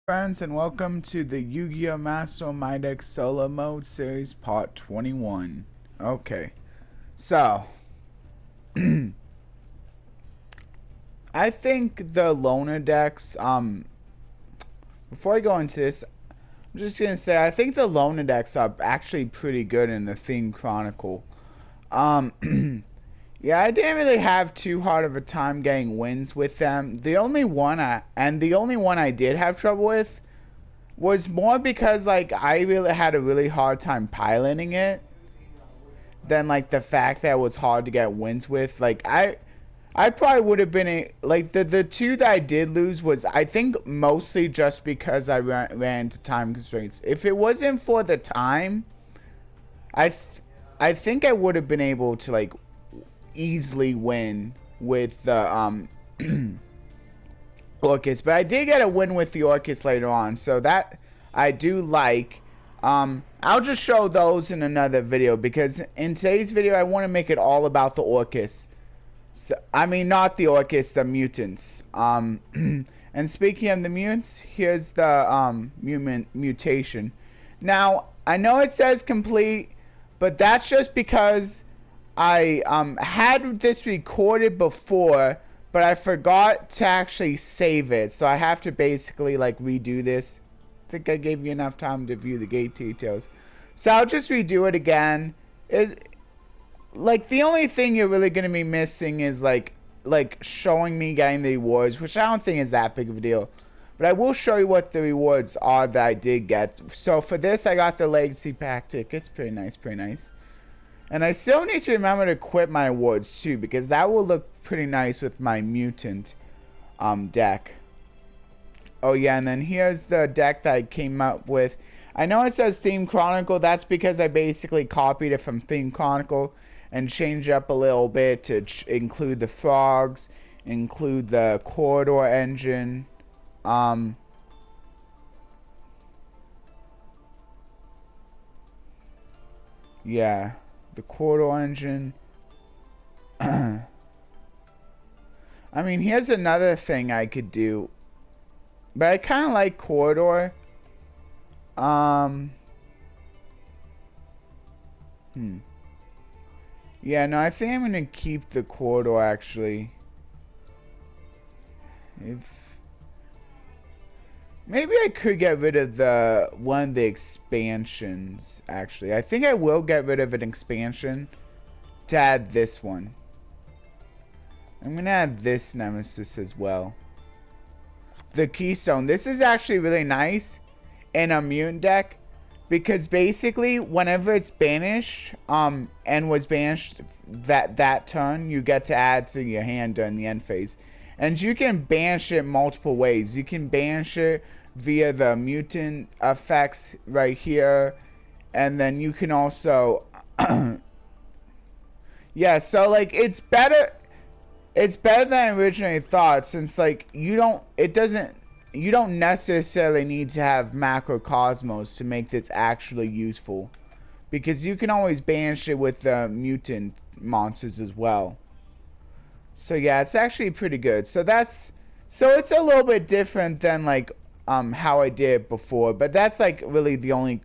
Friends, and welcome to the Yu-Gi-Oh! Master My Deck Solo Mode Series Part 21. Okay, so I think the loner decks, before I go into this, I'm just gonna say I think the loner decks are actually pretty good in the theme Chronicle. Yeah, I didn't really have too hard of a time getting wins with them. The only one I did have trouble with was more because like I really had a really hard time piloting it than like the fact that it was hard to get wins with. Like I probably would have been like the two that I did lose was I think mostly just because I ran into time constraints. If it wasn't for the time, I th I think I would have been able to like easily win with the Orcust, but I did get a win with the Orcust later on, so that I do like. I'll just show those in another video because in today's video I want to make it all about the Orcust. So, I mean, not the Orcust, the mutants. And speaking of the mutants, here's the mutation. Now, I know it says complete, but that's just because I had this recorded before, but I forgot to actually save it, so I have to basically like redo this. I think I gave you enough time to view the gate details, so I'll just redo it again. Like the only thing you're really gonna be missing is like showing me getting the rewards, which I don't think is that big of a deal. But I will show you what the rewards are that I did get. So for this, I got the Legacy Pack tickets. Pretty nice, pretty nice. And I still need to remember to equip my awards too, because that will look pretty nice with my Mutant deck. Oh yeah, and then here's the deck that I came up with. I know it says Theme Chronicle. That's because I basically copied it from Theme Chronicle and changed it up a little bit to include the frogs, include the corridor engine. Yeah, the corridor engine. I mean, here's another thing I could do, but I kind of like corridor. Yeah, no, I think I'm gonna keep the corridor actually. Maybe I could get rid of one of the expansions actually. I think I will get rid of an expansion to add this one. I'm gonna add this nemesis as well. The Keystone. This is actually really nice in a mutant deck because basically whenever it's banished, and was banished that turn, you get to add to your hand during the end phase. And you can banish it multiple ways. You can banish it via the mutant effects right here, and then you can also yeah, so like it's better than I originally thought, since like you don't necessarily need to have Macrocosmos to make this actually useful, because you can always banish it with the mutant monsters as well. So yeah, it's actually pretty good. So it's a little bit different than like how I did it before, but that's like really the only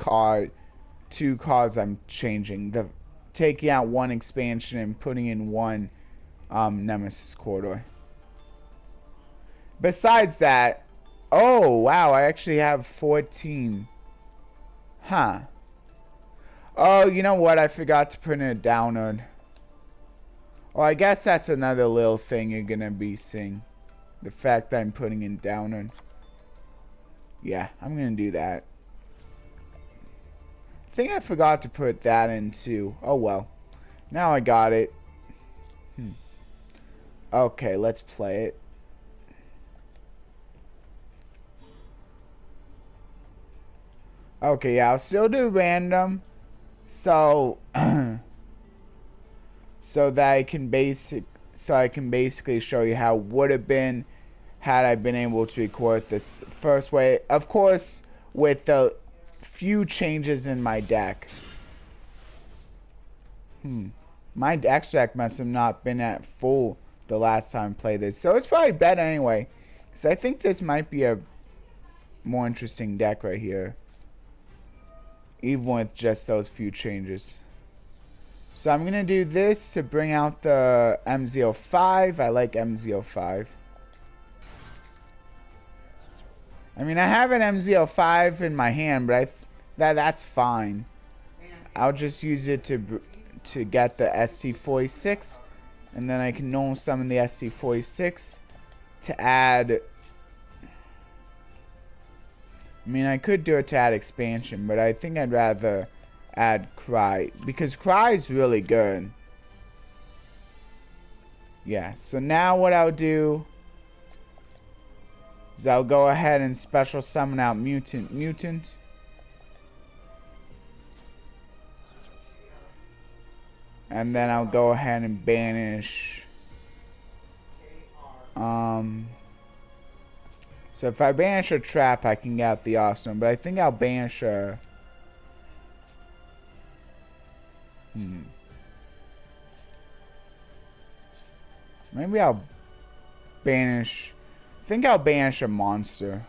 two cards I'm changing. The taking out one expansion and putting in one Nemesis Corridor. Besides that, oh wow, I actually have 14. Huh. Oh, you know what? I forgot to put in a download. Well, I guess that's another little thing you're gonna be seeing. The fact that I'm putting in download. Yeah, I'm gonna do that. I think I forgot to put that in too. Oh well. Now I got it. Okay, let's play it. Okay, yeah, I'll still do random. So so that I can basically show you how it would have been had I been able to record this first way. Of course, with the few changes in my deck. My deck must have not been at full the last time I played this, so it's probably better anyway. Because I think this might be a more interesting deck right here. Even with just those few changes. So I'm going to do this to bring out the MZ05. I like MZ05. I mean, I have an MZ05 in my hand, but that's fine. I'll just use it to get the ST46, and then I can normal summon the ST46 to add. I mean, I could do it to add expansion, but I think I'd rather add Cry, because Cry is really good. Yeah, so now what I'll do is I'll go ahead and special summon out Myutant. And then I'll go ahead and banish. So if I banish a trap, I can get out the awesome. But I think I'll banish a. Maybe I'll banish. I think I'll banish a monster.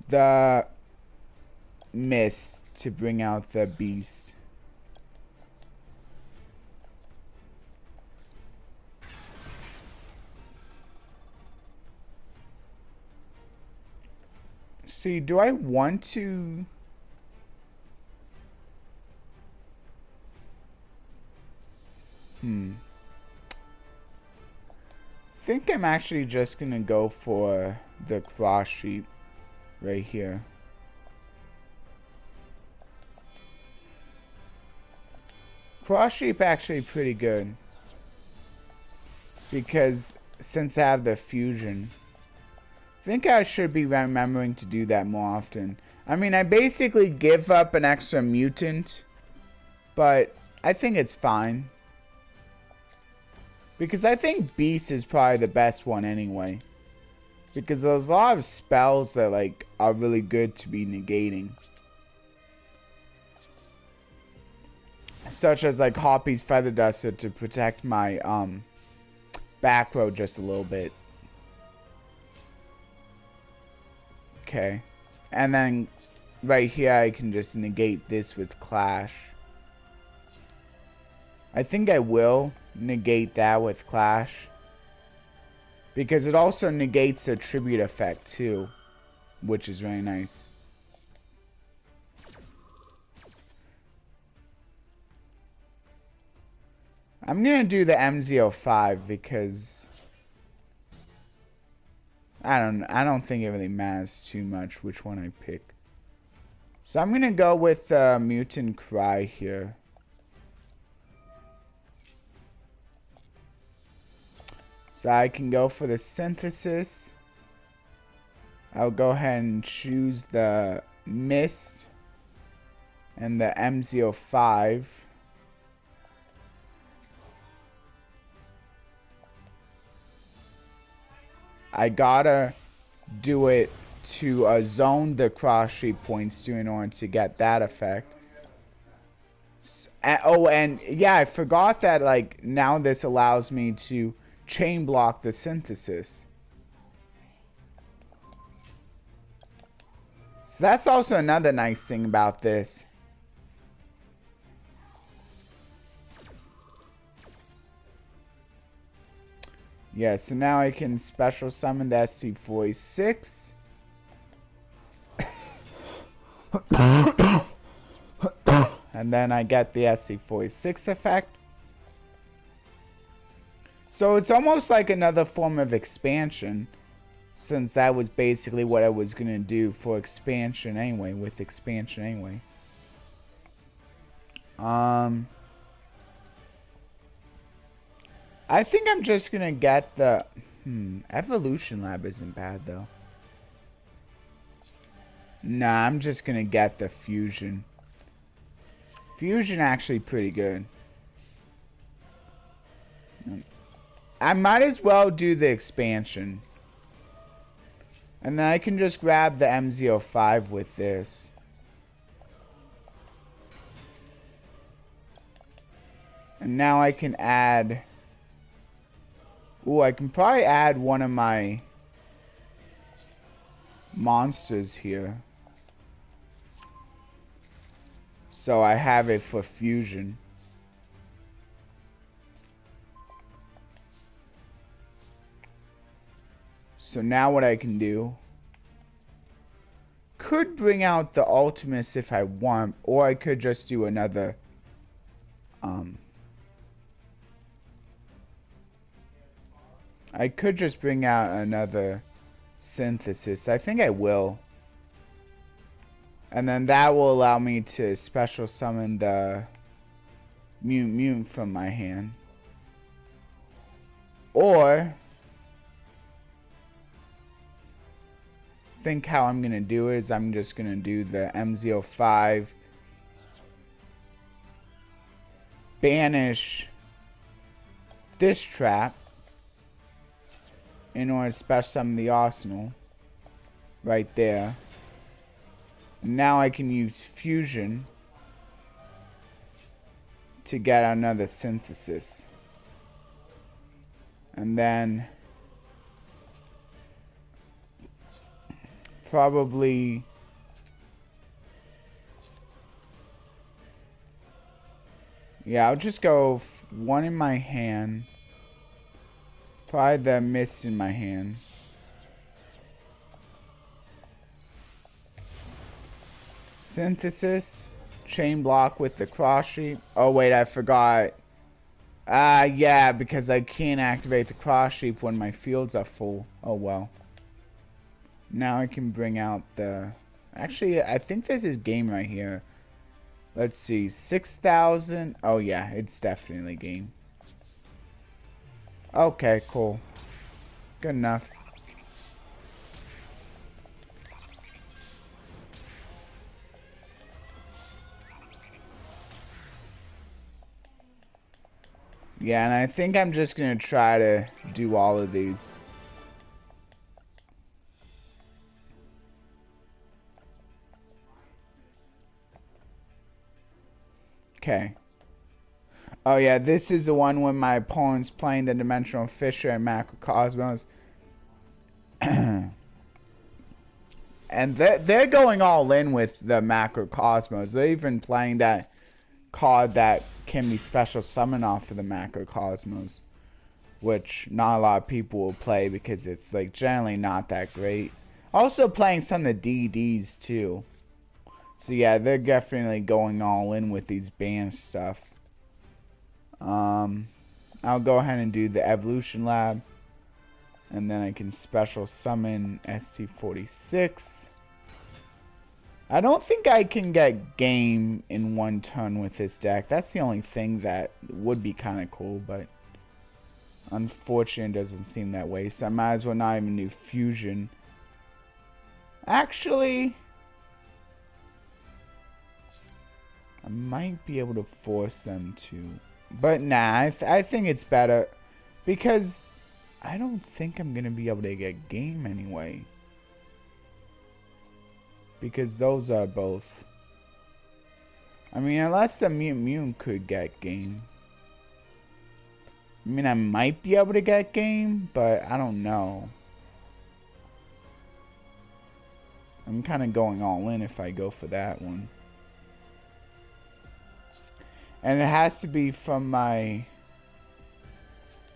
The Mist to bring out the beast. See, do I want to? I think I'm actually just gonna go for the cross sheep right here. Cross sheep actually pretty good because since I have the fusion. I think I should be remembering to do that more often. I mean, I basically give up an extra mutant, but I think it's fine. Because I think Beast is probably the best one anyway. Because there's a lot of spells that like are really good to be negating. Such as like Hoppy's Feather Duster to protect my back row just a little bit. Okay, and then right here I can just negate this with Clash. I think I will negate that with Clash because it also negates the tribute effect too, which is really nice. I'm gonna do the MZ05 because I don't think it really matters too much which one I pick. So I'm gonna go with Mutant Cry here. So I can go for the synthesis. I'll go ahead and choose the Mist and the MZ05. I gotta do it to zone the cross sheep points to in order to get that effect. Oh, and yeah, I forgot that like now this allows me to chain block the synthesis. So that's also another nice thing about this. Yeah, so now I can special summon the ST46. And then I get the ST46 effect. So it's almost like another form of expansion, since that was basically what I was going to do for expansion anyway, with expansion anyway. I think I'm just gonna get the Evolution Lab isn't bad though. Nah, I'm just gonna get the Fusion. Fusion actually pretty good. I might as well do the expansion. And then I can just grab the MZ05 with this. And now I can add... Ooh, I can probably add one of my monsters here. So I have it for fusion. So now what I can do, could bring out the Ultimus if I want, or I could just do another I could just bring out another synthesis. I think I will. And then that will allow me to special summon the mutant from my hand. Or think how I'm gonna do it is I'm just gonna do the MZ05, banish this trap in order to special summon the arsenal right there. Now I can use fusion to get another synthesis. And then probably I'll just go one in my hand. Probably the mist in my hand. Synthesis. Chain block with the cross sheep. Oh wait, I forgot. Yeah, because I can't activate the cross sheep when my fields are full. Oh well. Now I can bring out the... Actually, I think this is game right here. Let's see. 6,000. Oh yeah, it's definitely game. Okay, cool. Good enough. Yeah, and I think I'm just gonna try to do all of these. Okay. Oh yeah, this is the one when my opponent's playing the Dimensional Fisher and Macrocosmos. And they're going all in with the Macrocosmos. They're even playing that card that can be special summon off of the Macrocosmos, which not a lot of people will play because it's like generally not that great. Also playing some of the DDs too. So yeah, they're definitely going all in with these band stuff. I'll go ahead and do the Evolution Lab. And then I can special summon SC46. I don't think I can get game in one turn with this deck. That's the only thing that would be kind of cool, but unfortunately it doesn't seem that way. So I might as well not even do fusion. Actually, I might be able to force them to. But nah, I think it's better. Because I don't think I'm going to be able to get game anyway. Because those are both. I mean, unless the Myutant could get game. I mean, I might be able to get game, but I don't know. I'm kind of going all in if I go for that one. And it has to be from my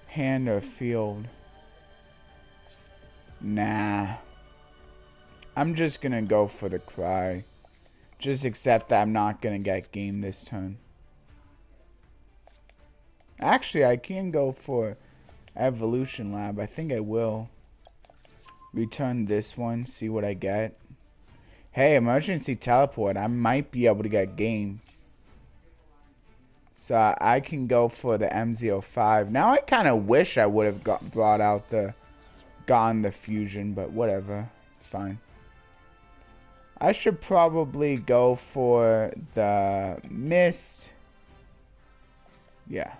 hand or field. Nah. I'm just gonna go for the cry. Just accept that I'm not gonna get game this turn. Actually, I can go for Evolution Lab. I think I will. Return this one, see what I get. Hey, emergency teleport. I might be able to get game. So I can go for the MZ05. Now I kind of wish I would have gotten the fusion, but whatever. It's fine. I should probably go for the mist. Yeah.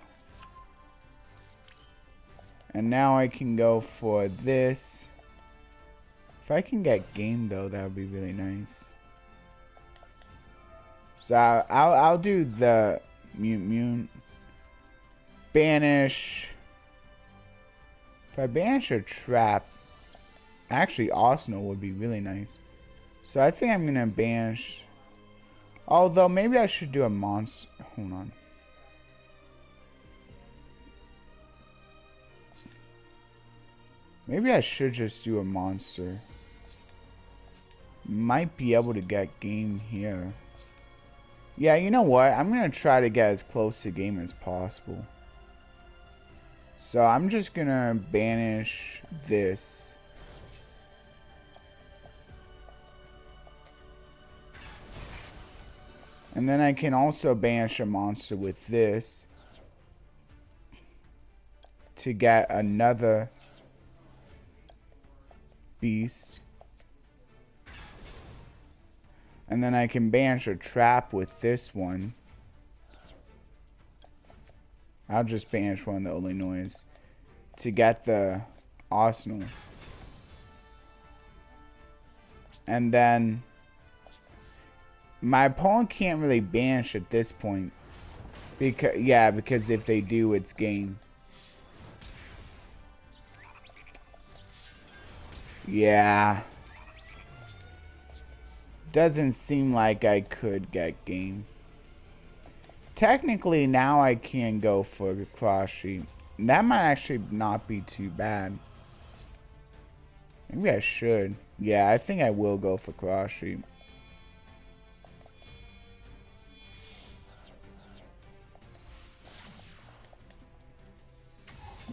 And now I can go for this. If I can get game though, that would be really nice. So I'll do the Myutant. Banish. If I banish a trap, Actually, Arsenal would be really nice. So I think I'm gonna banish. Although maybe I should do a monster. Hold on. Maybe I should just do a monster. Might be able to get game here. Yeah, you know what? I'm gonna try to get as close to game as possible. So I'm just gonna banish this. And then I can also banish a monster with this to get another beast. And then I can banish a trap with this one. I'll just banish one of the only noise to get the arsenal. And then my opponent can't really banish at this point. Because if they do, it's game. Yeah. Doesn't seem like I could get game. Technically, now I can go for the cross sheet. That might actually not be too bad. Maybe I should. Yeah, I think I will go for cross sheet.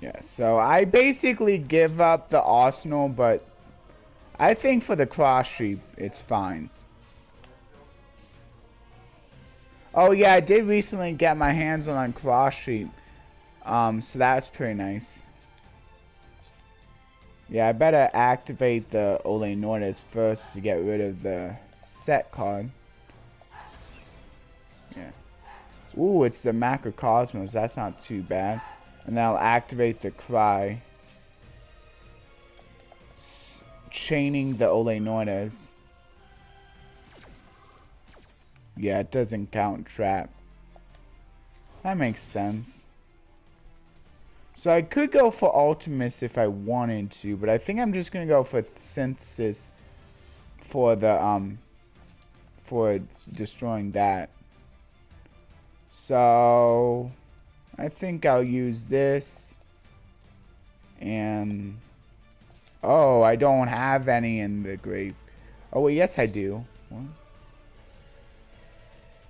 Yeah, so I basically give up the arsenal, but I think for the cross sheep, it's fine. Oh yeah, I did recently get my hands on cross sheep. So that's pretty nice. Yeah, I better activate the Ole Nordes first to get rid of the set card. Yeah. Ooh, it's the Macrocosmos. That's not too bad. And then I'll activate the Cry. Chaining the Ole Nordes. Yeah, it doesn't count trap. That makes sense. So I could go for Ultimus if I wanted to, but I think I'm just gonna go for Synthesis for the for destroying that. So I think I'll use this. And oh, I don't have any in the grave. Oh well, yes I do. What?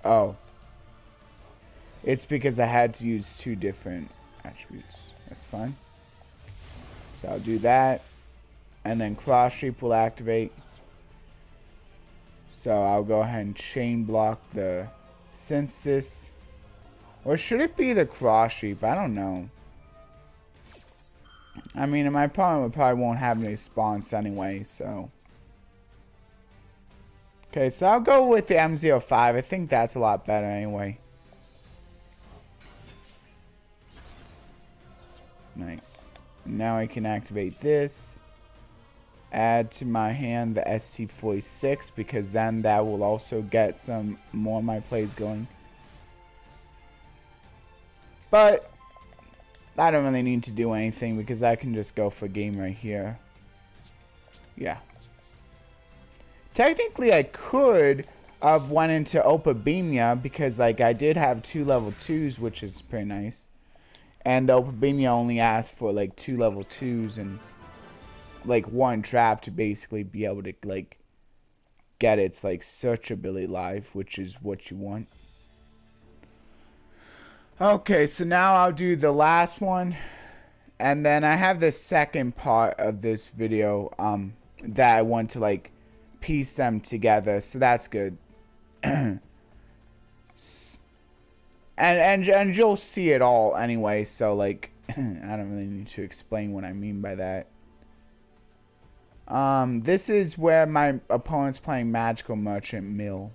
Oh. It's because I had to use two different attributes. That's fine. So I'll do that. And then cross sheep will activate. So I'll go ahead and chain block the Synthesis. Or should it be the cross sheep? I don't know. I mean, my opponent probably won't have any spawns anyway, so. Okay, so I'll go with the M05. I think that's a lot better anyway. Nice. Now I can activate this. Add to my hand the ST46 because then that will also get some more of my plays going. But I don't really need to do anything because I can just go for game right here. Yeah. Technically, I could have went into Opabemia because, like, I did have 2 level 2s, which is pretty nice. And the Opabemia only asked for, like, 2 level 2s and, like, 1 trap to basically be able to, like, get its, like, search ability live, which is what you want. Okay, so now I'll do the last one. And then I have the second part of this video, that I want to, like, piece them together, so that's good. and you'll see it all anyway, so like I don't really need to explain what I mean by that. This is where my opponent's playing Magical Merchant Mill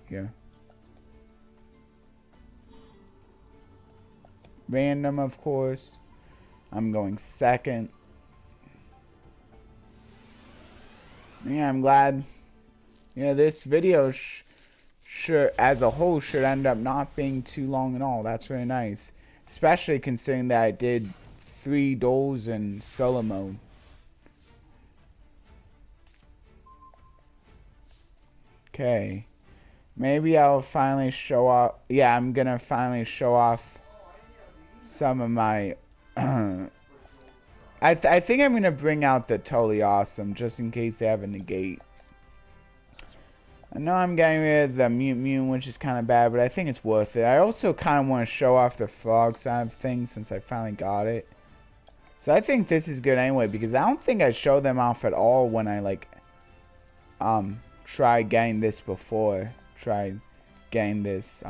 here. Random, of course. I'm going second. Yeah, I'm glad. Yeah, this video as a whole should end up not being too long at all. That's really nice, especially considering that I did 3 duels in solo mode. Okay. Maybe I'll finally show off. Yeah, I'm gonna finally show off some of my. I think I'm gonna bring out the totally awesome just in case they have a negate. I know I'm getting rid of the Myutant, which is kind of bad, but I think it's worth it. I also kind of want to show off the frog side of things since I finally got it. So I think this is good anyway, because I don't think I showed them off at all when I like tried getting this before. Tried getting this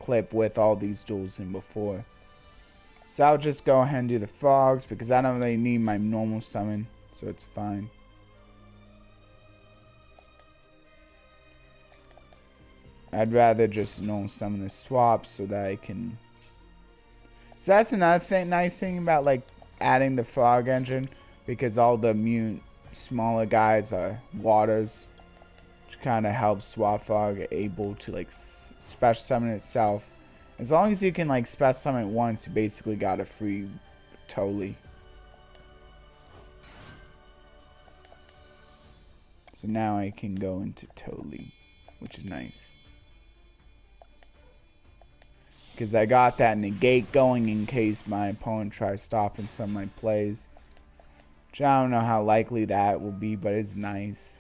clip with all these duels in before. So I'll just go ahead and do the frogs because I don't really need my normal summon, so it's fine. I'd rather just normal summon the swap so that I can. So that's another thing, nice thing about like adding the frog engine, because all the mutant smaller guys are waters, which kind of helps swap frog able to like special summon itself. As long as you can like special summon it once, you basically got a free totally. So now I can go into totally, which is nice. Because I got that negate going in case my opponent tries stopping some of my plays. Which I don't know how likely that will be, but it's nice.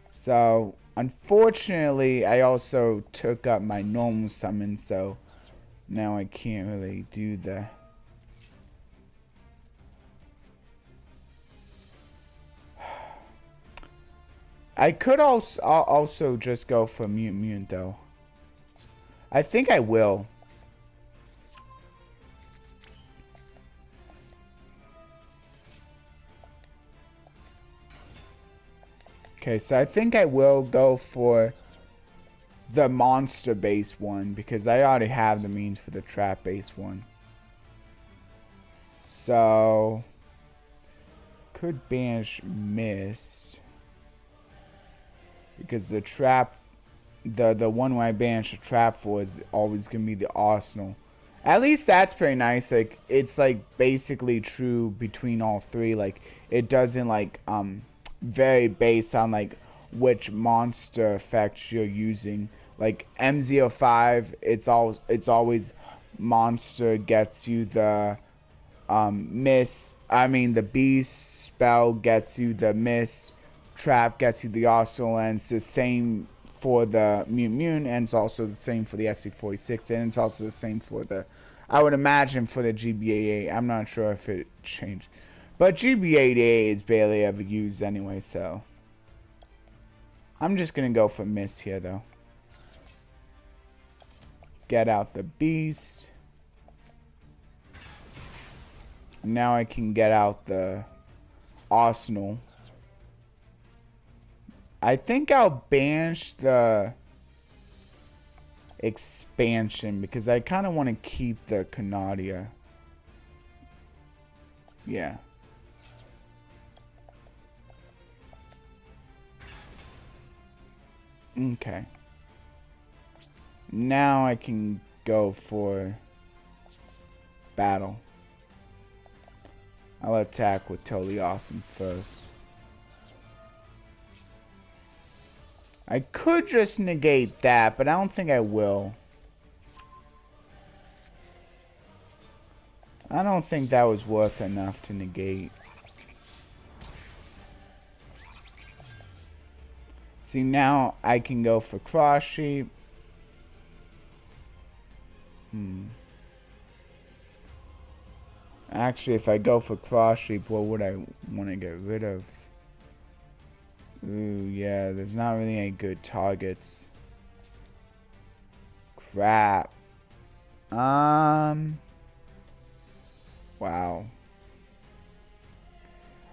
So unfortunately, I also took up my normal summon, so now I can't really do the. I could also just go for Myutant though. I think I will. Okay, so I think I will go for the monster base one because I already have the means for the trap base one. So could banish mist because the trap. The one where I banish a trap for is always gonna be the arsenal. At least that's pretty nice. Like it's like basically true between all three. Like it doesn't like vary based on like which monster effects you're using. Like M05, it's always monster gets you the mist. I mean the beast spell gets you the mist. Trap gets you the arsenal, and it's the same for the Myutant, and it's also the same for the SC46, and it's also the same for the, I would imagine, for the GB88. I'm not sure if it changed, but GB88 is barely ever used anyway, so I'm just gonna go for Mist here though. Get out the beast. Now I can get out the arsenal. I think I'll banish the expansion because I kind of want to keep the Canadia. Yeah. Okay. Now I can go for battle. I'll attack with Totally Awesome first. I could just negate that, but I don't think I will. I don't think that was worth enough to negate. See, now I can go for Cross Sheep. Actually, if I go for Cross Sheep, what would I want to get rid of? Ooh, yeah, there's not really any good targets. Crap. Wow.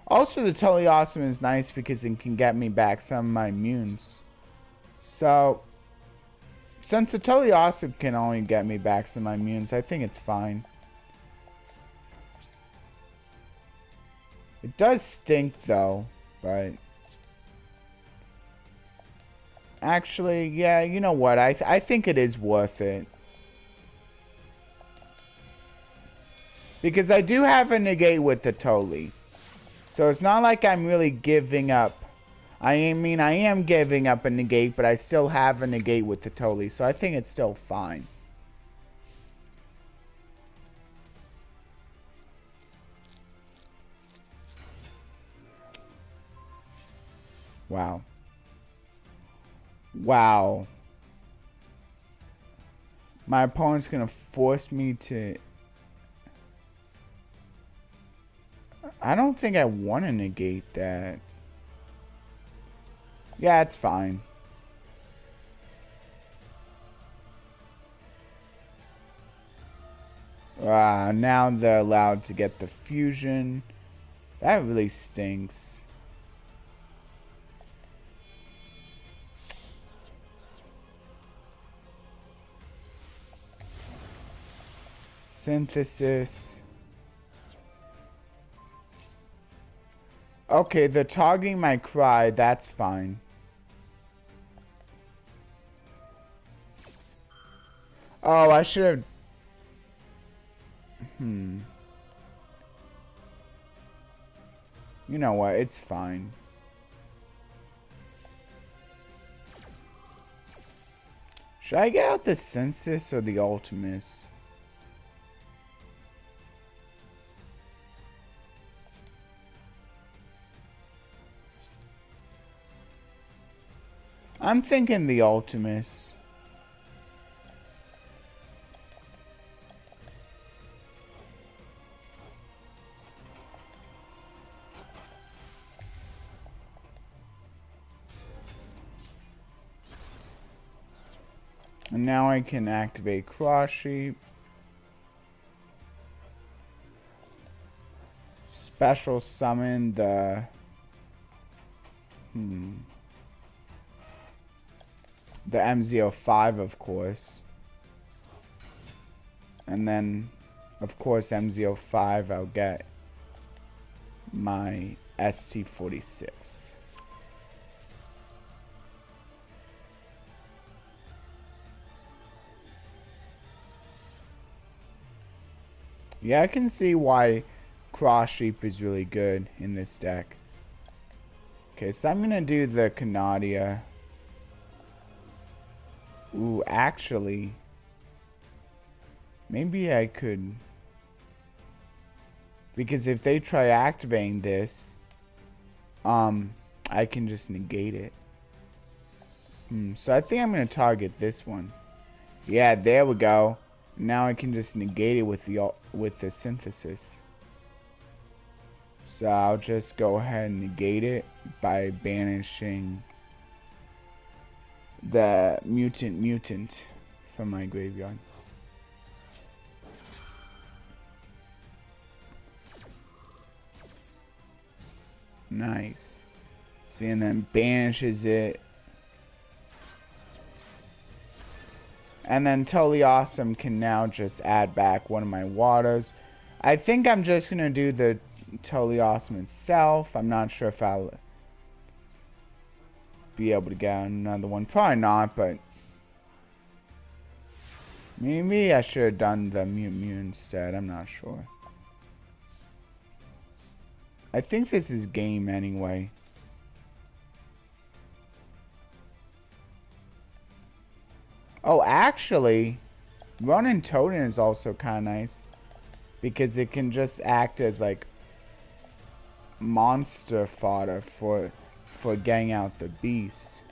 Also, the Totally Awesome is nice because it can get me back some of my immunes. So, since the Totally Awesome can only get me back some of my immunes, I think it's fine. It does stink though, but actually, yeah, you know what? I think it is worth it. Because I do have a negate with the Totally. So it's not like I'm really giving up. I mean, I am giving up a negate, but I still have a negate with the Totally, so I think it's still fine. Wow. Wow. My opponent's gonna force me to... I don't think I want to negate that. Yeah, it's fine. Now they're allowed to get the fusion. That really stinks. Synthesis. Okay, they're targeting my cry. That's fine. Oh, I should have... You know what? It's fine. Should I get out the Census or the Ultimus? I'm thinking the Ultimus. And now I can activate Cross Sheep. Special summon the... The MZ05, of course. And then, of course, MZ05, I'll get my ST46. Yeah, I can see why Cross Sheep is really good in this deck. Okay, so I'm gonna do the Canadia. Ooh, actually, maybe I could, because if they try activating this, I can just negate it. So I think I'm gonna target this one. Yeah, there we go. Now I can just negate it with the Synthesis. So I'll just go ahead and negate it by banishing the Myutant from my graveyard. Nice. See, and then banishes it. And then Totally Awesome can now just add back one of my waters. I think I'm just going to do the Totally Awesome itself. I'm not sure if I'll be able to get another one. Probably not, but maybe I should have done the Mew instead. I'm not sure. I think this is game anyway. Oh, actually, running Totem is also kind of nice, because it can just act as like monster fodder for getting out the beast.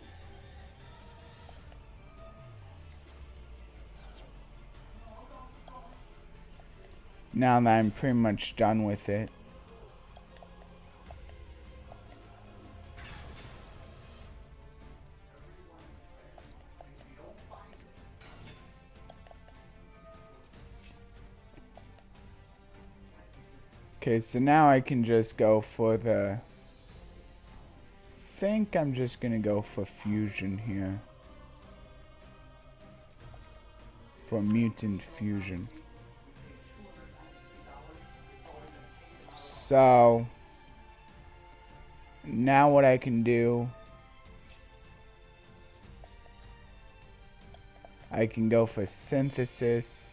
Now that I'm pretty much done with it. Okay, so now I can just go for the... I think I'm just gonna go for fusion here. For mutant fusion. So now what I can do, I can go for synthesis.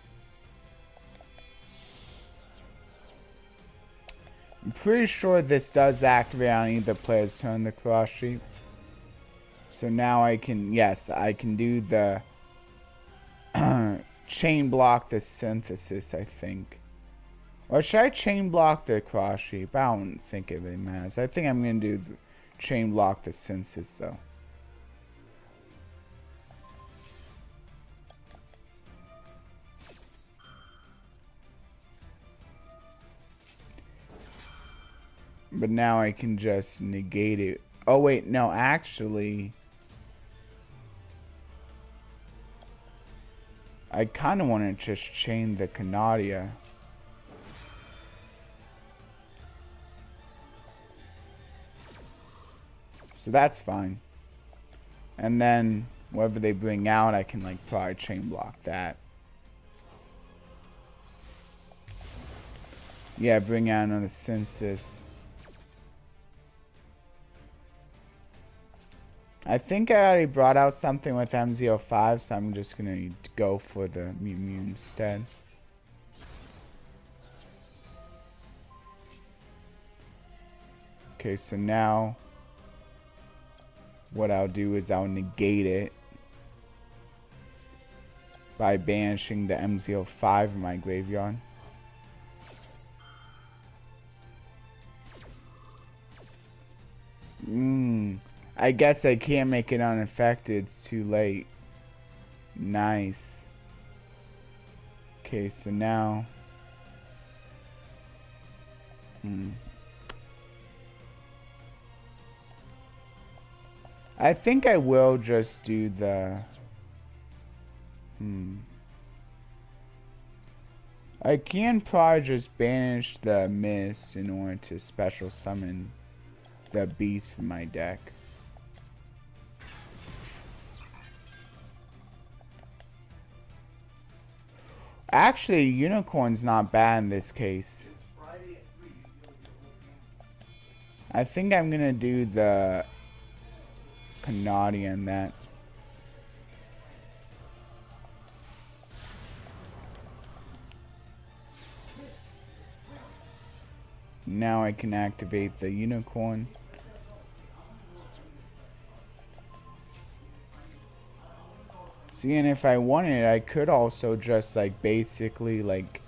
I'm pretty sure this does activate on either player's turn, the Cross Sheep. So now I can, yes, I can do the chain block the synthesis, I think. Or should I chain block the cross shape? I don't think it really matters. I think I'm going to do the chain block the synthesis, though. But now I can just negate it. Oh, wait, no, actually, I kind of want to just chain the Canadia. So that's fine. And then whatever they bring out, I can like probably chain block that. Yeah, bring out another synthesis. I think I already brought out something with MZ05, so I'm just gonna go for the Myutant instead. Okay, so now what I'll do is I'll negate it by banishing the MZ05 in my graveyard. I guess I can't make it unaffected. It's too late. Nice. Okay, so now... I think I will just do the... I can probably just banish the Mist in order to special summon the beast from my deck. Actually, Unicorn's not bad in this case. I think I'm gonna do the Canadian that. Now I can activate the Unicorn. See, and if I wanted, I could also just like basically like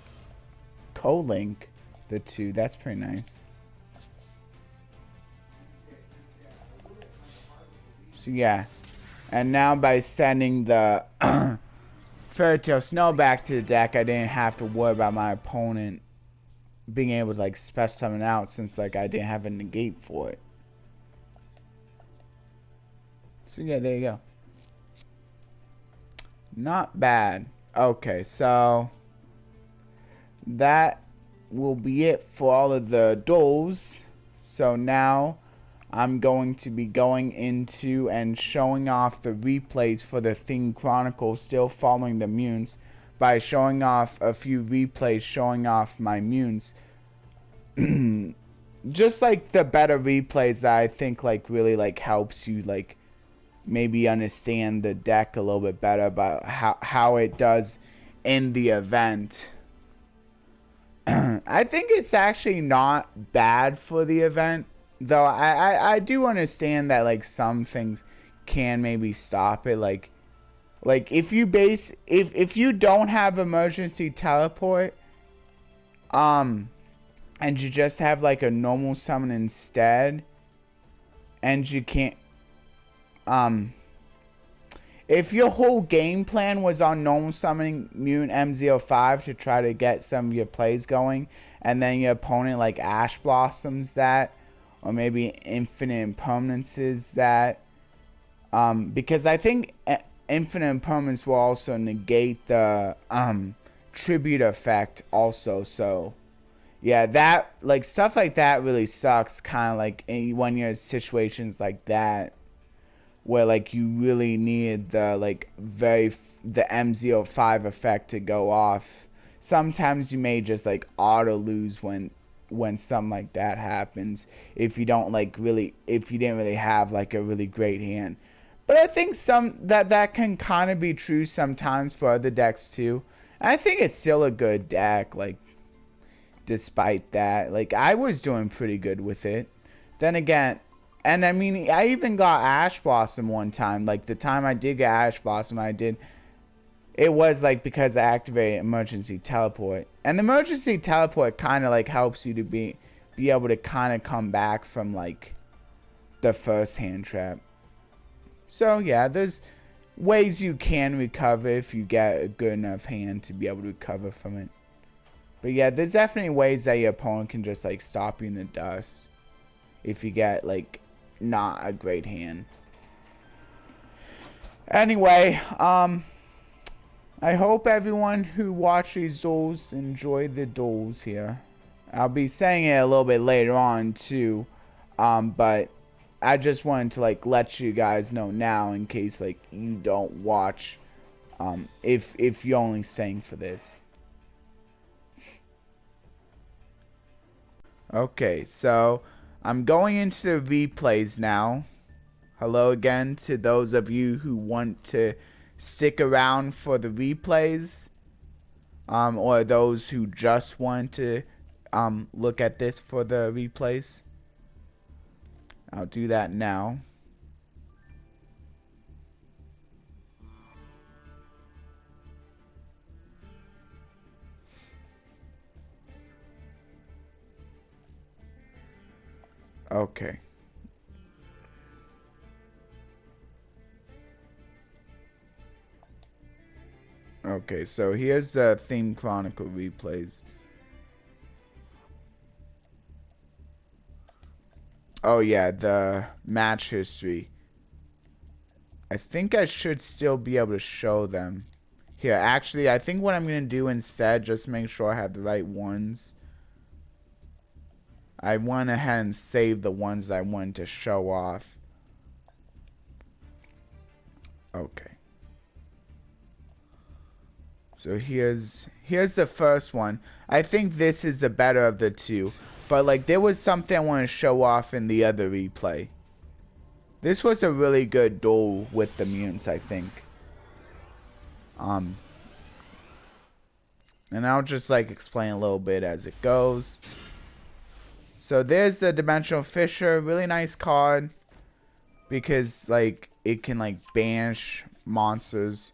co-link the two. That's pretty nice. So yeah, and now by sending the Fairytale Snow back to the deck, I didn't have to worry about my opponent being able to like special summon out, since like I didn't have a negate for it. So yeah, there you go. Not bad. Okay, so that will be it for all of the duels. So now I'm going to be going into and showing off the replays for the theme Chronicle, still following the Mutants, by showing off a few replays showing off my Mutants. Just like the better replays that I think like really like helps you like maybe understand the deck a little bit better about how it does in the event. I think it's actually not bad for the event, though I do understand that like some things can maybe stop it, like if you if you don't have emergency teleport and you just have like a normal summon instead, and you can't if your whole game plan was on normal summoning Mutant MZ05 to try to get some of your plays going, and then your opponent like Ash Blossoms that, or maybe Infinite Impermanences that, because I think Infinite Impermanence will also negate the tribute effect also, so yeah, that like stuff like that really sucks, kind of like when you're in situations like that where like you really need the like the MZ05 effect to go off. Sometimes you may just like auto lose when something like that happens, if you don't like really, if you didn't really have like a really great hand. But I think that can kind of be true sometimes for other decks too. I think it's still a good deck, like despite that. Like I was doing pretty good with it. Then again, And I mean, I even got Ash Blossom one time. Like the time I did get Ash Blossom, it was like because I activated emergency teleport. And the emergency teleport kind of like helps you to be able to kind of come back from like the first hand trap. So yeah, there's ways you can recover if you get a good enough hand to be able to recover from it. But yeah, there's definitely ways that your opponent can just like stop you in the dust if you get like not a great hand. Anyway, I hope everyone who watched these duels enjoyed the duels here. I'll be saying it a little bit later on too, but I just wanted to like let you guys know now in case like you don't watch, if you're only staying for this. Okay, so I'm going into the replays now. Hello again to those of you who want to stick around for the replays, or those who just want to look at this for the replays. I'll do that now. Okay. Okay, so here's the theme Chronicle replays. Oh yeah, the match history. I think I should still be able to show them. Here, actually, I think what I'm going to do instead, just make sure I have the right ones. I went ahead and saved the ones I wanted to show off. Okay. So here's the first one. I think this is the better of the two. But like there was something I want to show off in the other replay. This was a really good duel with the mutants, I think. And I'll just like explain a little bit as it goes. So there's the Dimensional Fissure, really nice card because like it can like banish monsters.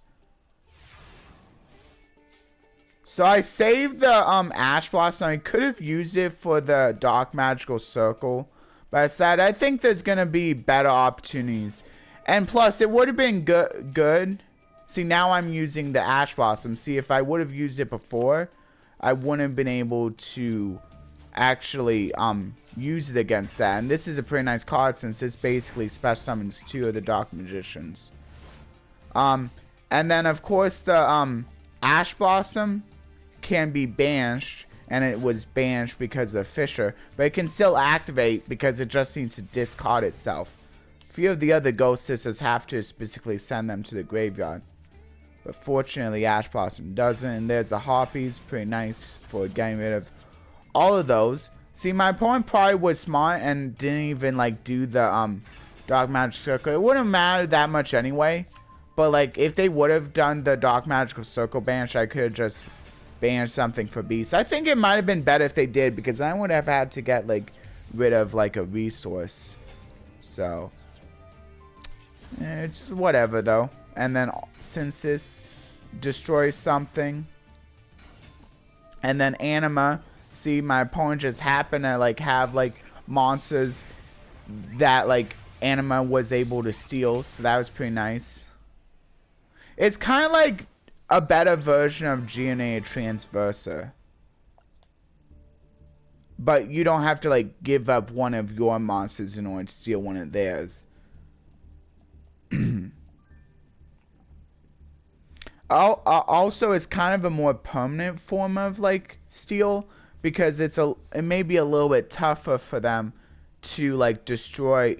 So I saved the Ash Blossom. I could have used it for the Dark Magical Circle, but I said I think there's gonna be better opportunities. And plus, it would have been good. See, now I'm using the Ash Blossom. See, if I would have used it before, I wouldn't have been able to actually use it against that. And this is a pretty nice card since this basically special summons two of the Dark Magicians. And then of course the Ash Blossom can be banished, and it was banished because of Fissure, but it can still activate because it just needs to discard itself. A few of the other Ghost Sisters have to specifically send them to the graveyard, but fortunately Ash Blossom doesn't. And there's the Harpies, pretty nice for getting rid of all of those. See, my opponent probably was smart and didn't even like do the Dark Magic Circle. It wouldn't matter that much anyway, but like if they would have done the Dark Magical Circle banish, I could have just banished something for Beast. I think it might have been better if they did, because I would have had to get like rid of like a resource. So it's whatever though. And then since this destroys something, and then Anima, see, my opponent just happened to like have like monsters that like Anima was able to steal, so that was pretty nice. It's kind of like a better version of GNA Transversa, but you don't have to like give up one of your monsters in order to steal one of theirs. Also, it's kind of a more permanent form of like steal, because it may be a little bit tougher for them to like destroy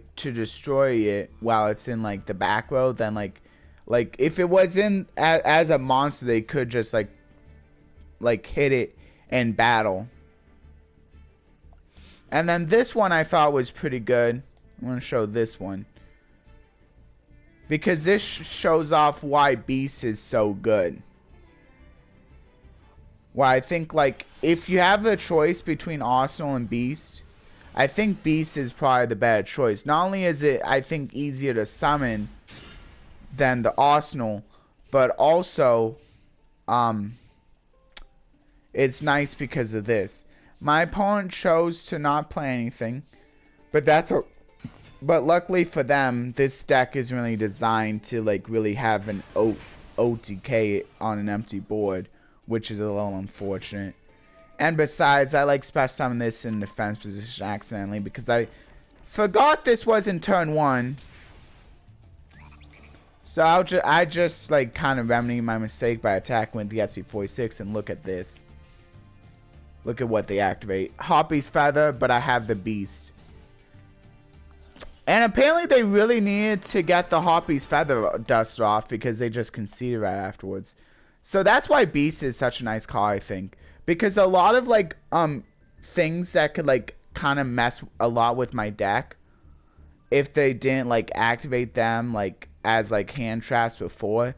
it while it's in like the back row than like if it was in as a monster, they could just like hit it in battle. And then this one I thought was pretty good. I'm gonna show this one because this shows off why Beast is so good. Well, I think like if you have the choice between Arsenal and Beast, I think Beast is probably the better choice. Not only is it, I think, easier to summon than the Arsenal, but also, it's nice because of this. My opponent chose to not play anything, but but luckily for them, this deck is really designed to like really have an OTK on an empty board, which is a little unfortunate. And besides, I like special summon this in defense position accidentally because I forgot this was in turn 1. So I just like kind of remedy my mistake by attacking with the SC46, and look at this. Look at what they activate. Hoppy's Feather, but I have the Beast. And apparently they really needed to get the Hoppy's Feather dust off because they just conceded right afterwards. So that's why Beast is such a nice card, I think. Because a lot of like things that could like kind of mess a lot with my deck if they didn't like activate them like as like hand traps before.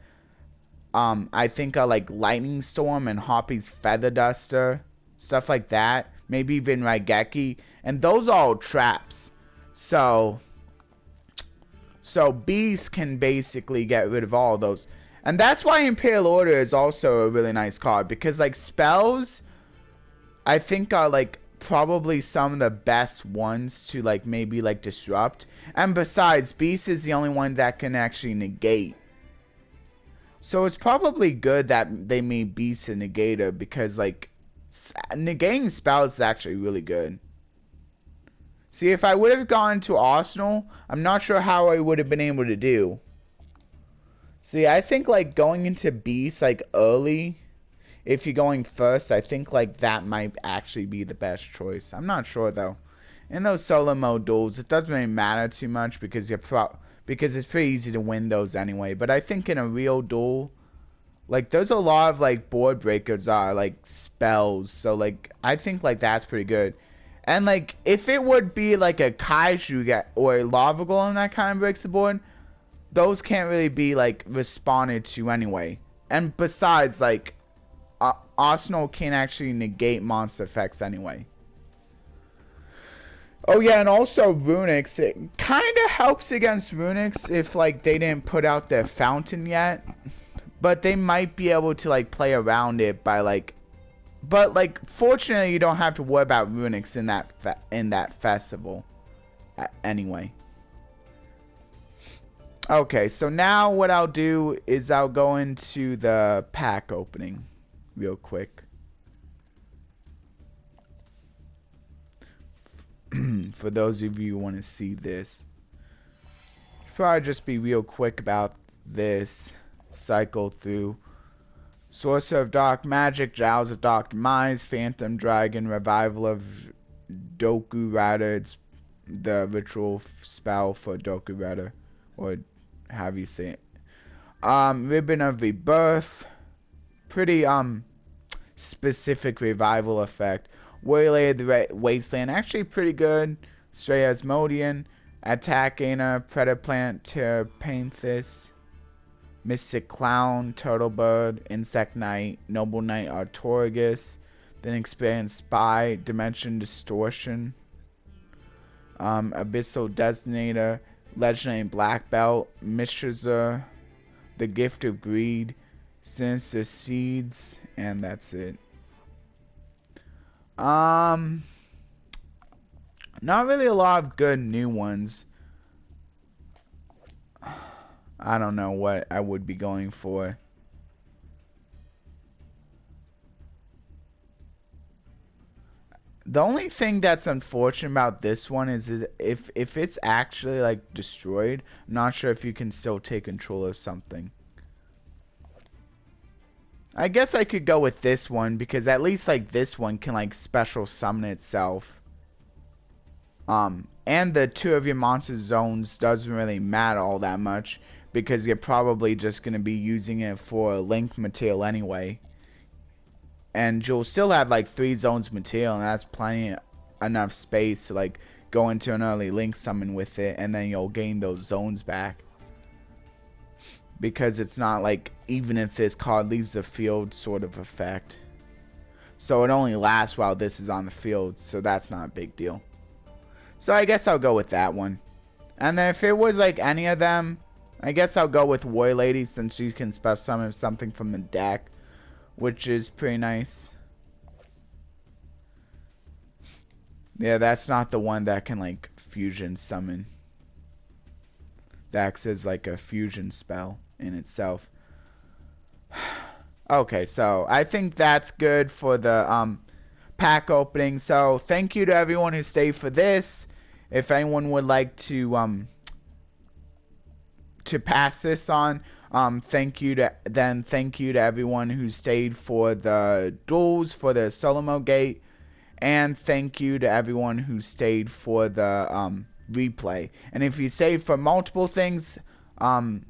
I think like Lightning Storm and Hoppy's Feather Duster, stuff like that. Maybe even Raigeki, and those are all traps. So Beast can basically get rid of all of those. And that's why Imperial Order is also a really nice card, because like spells I think are like probably some of the best ones to like maybe like disrupt. And besides, Beast is the only one that can actually negate. So it's probably good that they made Beast a negator, because like negating spells is actually really good. See, if I would have gone to Arsenal, I'm not sure how I would have been able to do. See, I think like going into Beast like early, if you're going first, I think like that might actually be the best choice. I'm not sure though. In those solo mode duels, it doesn't really matter too much because because it's pretty easy to win those anyway. But I think in a real duel, like there's a lot of like board breakers are like spells. So like I think like that's pretty good. And like if it would be like a Kaiju or a Lava Golem that kind of breaks the board, those can't really be like responded to anyway. And besides, like Arsenal can't actually negate monster effects anyway. Oh yeah, and also Runics, it kind of helps against Runics if like they didn't put out their fountain yet, but they might be able to like play around it by like, but like fortunately you don't have to worry about Runics in that festival anyway. Okay, so now what I'll do is I'll go into the pack opening real quick. For those of you who want to see this, probably just be real quick about this. Cycle through Sorcerer of Dark Magic, Giles of Dark Demise, Phantom Dragon, Revival of Doku Rider. It's the ritual spell for Doku Rider, or how you say it. Ribbon of Rebirth, pretty specific revival effect. Waylay of the Wasteland, actually pretty good. Stray Asmodean, Attack Ana, Predaplant, Terrapanthus, Mystic Clown, Turtle Bird, Insect Knight, Noble Knight Artorigus, then Experience Spy, Dimension Distortion, Abyssal Designator, Legendary Black Belt, Mistrazor, The Gift of Greed, Sinister Seeds, and that's it. Not really a lot of good new ones. I don't know what I would be going for. The only thing that's unfortunate about this one is if it's actually like destroyed, I'm not sure if you can still take control of something. I guess I could go with this one because at least like this one can like special summon itself. And the 2 of your monster zones doesn't really matter all that much because you're probably just going to be using it for link material anyway. And you'll still have like 3 zones material, and that's plenty enough space to like go into an early link summon with it, and then you'll gain those zones back. Because it's not like even if this card leaves the field sort of effect. So it only lasts while this is on the field, so that's not a big deal. So I guess I'll go with that one. And then if it was like any of them, I guess I'll go with War Lady, since you can special summon something from the deck, which is pretty nice. Yeah, that's not the one that can like fusion summon. That acts as like a fusion spell in itself. Okay, so I think that's good for the pack opening. So thank you to everyone who stayed for this. If anyone would like to pass this on, thank you to everyone who stayed for the duels, for the solo mode gate, and thank you to everyone who stayed for the replay. And if you stayed for multiple things, I'm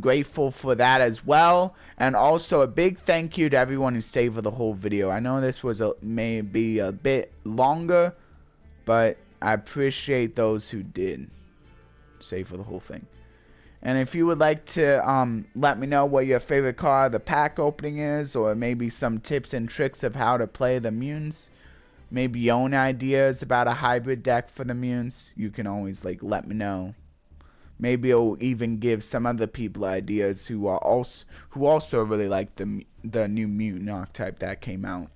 grateful for that as well. And also a big thank you to everyone who stayed for the whole video. I know this was maybe a bit longer, but I appreciate those who did stay for the whole thing. And if you would like to let me know what your favorite card of the pack opening is, or maybe some tips and tricks of how to play the Mutants, maybe your own ideas about a hybrid deck for the Mutants, you can always like let me know. Maybe I'll even give some other people ideas who also really like the new Mutant archetype that came out.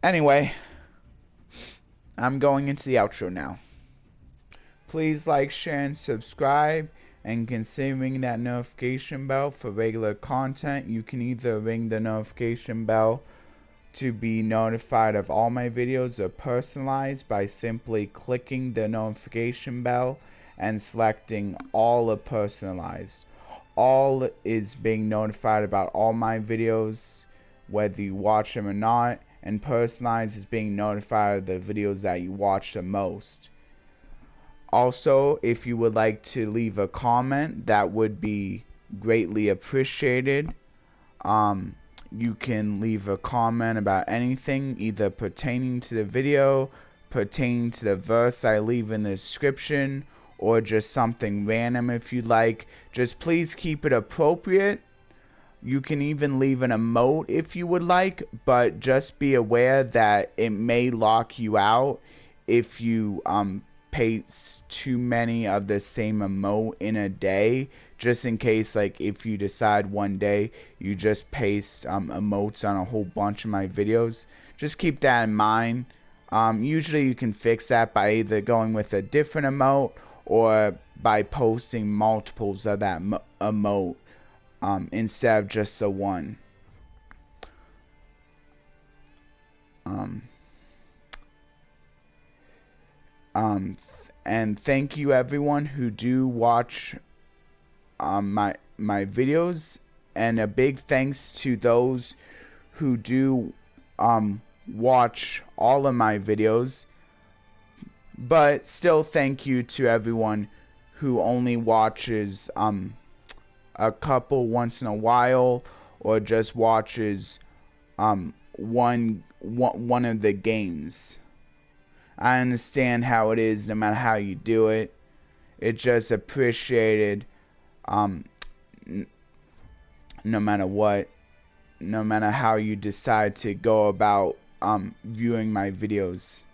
Anyway, I'm going into the outro now. Please like, share, and subscribe, and consider ringing that notification bell for regular content. You can either ring the notification bell to be notified of all my videos, or personalized by simply clicking the notification bell and selecting all, or personalized. All is being notified about all my videos, whether you watch them or not, and personalized is being notified of the videos that you watch the most. Also, if you would like to leave a comment, that would be greatly appreciated. You can leave a comment about anything, either pertaining to the video, pertaining to the verse I leave in the description, or just something random if you'd like. Just please keep it appropriate. You can even leave an emote if you would like, but just be aware that it may lock you out if you paste too many of the same emote in a day, just in case, like, if you decide one day you just paste emotes on a whole bunch of my videos. Just keep that in mind. Usually you can fix that by either going with a different emote or by posting multiples of that emote instead of just the one. And thank you everyone who do watch my videos, and a big thanks to those who do watch all of my videos, but still thank you to everyone who only watches a couple once in a while, or just watches one of the games. I understand how it is, no matter how you do it. It's just appreciated, no matter what, no matter how you decide to go about viewing my videos.